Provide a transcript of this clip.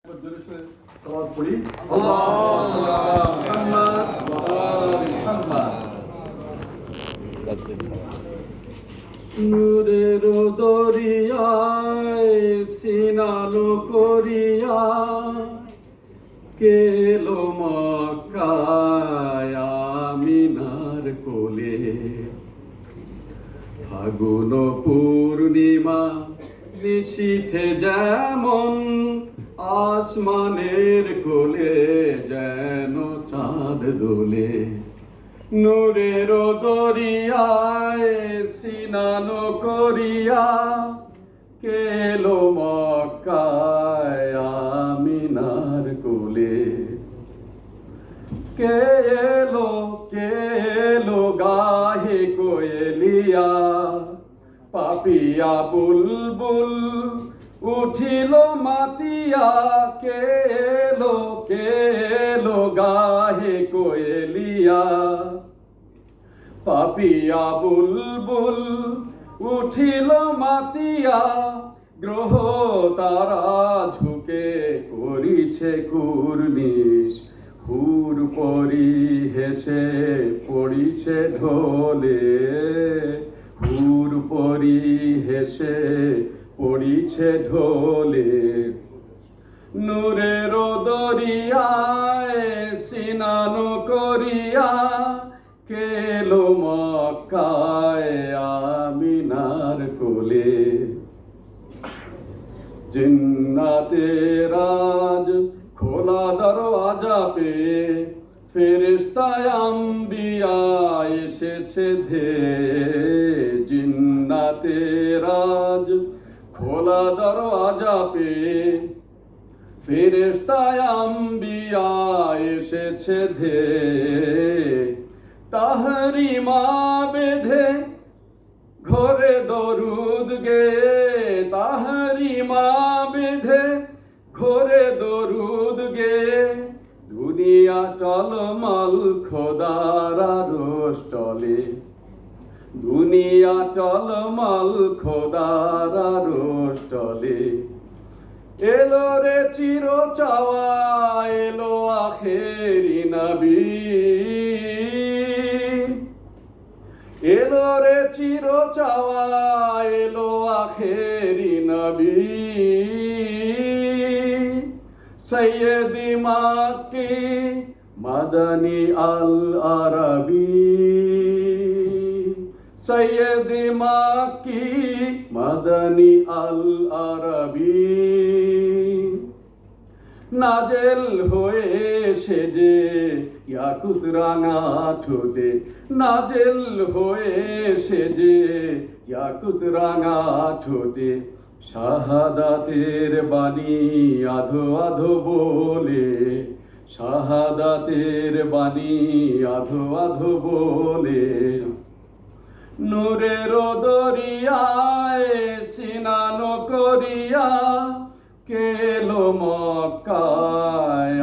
সালাত পড়ি আল্লাহুম্মা সাল্লি আলা মুহাম্মাদ ওয়া আলি মুহাম্মাদ। নূরের দরিয়ায় সিনালো করিয়া কেলো মক্কায় আমিনার কোলে। ফাগুন পূর্ণিমা নিশীথে যেমন আসমানের কোলে যেন চাঁদ দোলে। নূরের দরিয়ায় সিনানো করিয়া কেলো মক্কায় আমিনার কোলে। কে এলো গাহে কোয়েলিয়া, পাপিয়া বুলবুল উঠিল মাতিয়া। কে এলো গাহে কোয়েলিয়া, পাপিয়া বুলবুল উঠিল মাতিয়া। গ্রহ তারা ঝুঁকে করিছে কুর্নিশ, হুর পরি হেসে পড়িছে ঢোলে। হুর পরি হেসে পড়িছে ঢোলে। নূরের দরিয়ায় সিনানো করিয়া কেলো মক্কায় আমিনার কোলে। জিন্নাতের আজ খোলা দরওয়াজা পেয়ে ফেরেশতায় আম্বিয়া এসেছে ধেয়ে। জিন্নাতের আজ খোলা দরওয়াজা পেয়ে ফেরেশতায় আম্বিয়া এসেছে ধেয়ে। তাহরিমা বেঁধে ঘরে দরুদ গেয়ে, তাহরিমা বেঁধে ঘরে দরুদ গেয়ে। দুনিয়া টলমল খোদার আরশ তলে, দুনিয়া টলমল খোদার আরশ তলে। এলো রে চির চাওয়া এলো আখেরি নবী, এলো রে চির চাওয়া এলো আখেরি নবী। সৈয়দি মাক্কি মাদানী আল আরবি, সৈয়দি মাক্কি মাদানী আল আরবি। নাজেল হয়ে সেজে ইয়াকুত রাঙা ঠোঁটে, নাজেল হয়ে সেজে ইয়াকুত রাঙা ঠোঁটে। শাহাদাতের বাণী আধো আধো বলে, শাহাদাতের বাণী আধো আধো বলে। নূরের দরিয়ায় সিনানো করিয়া কেলো মক্কায়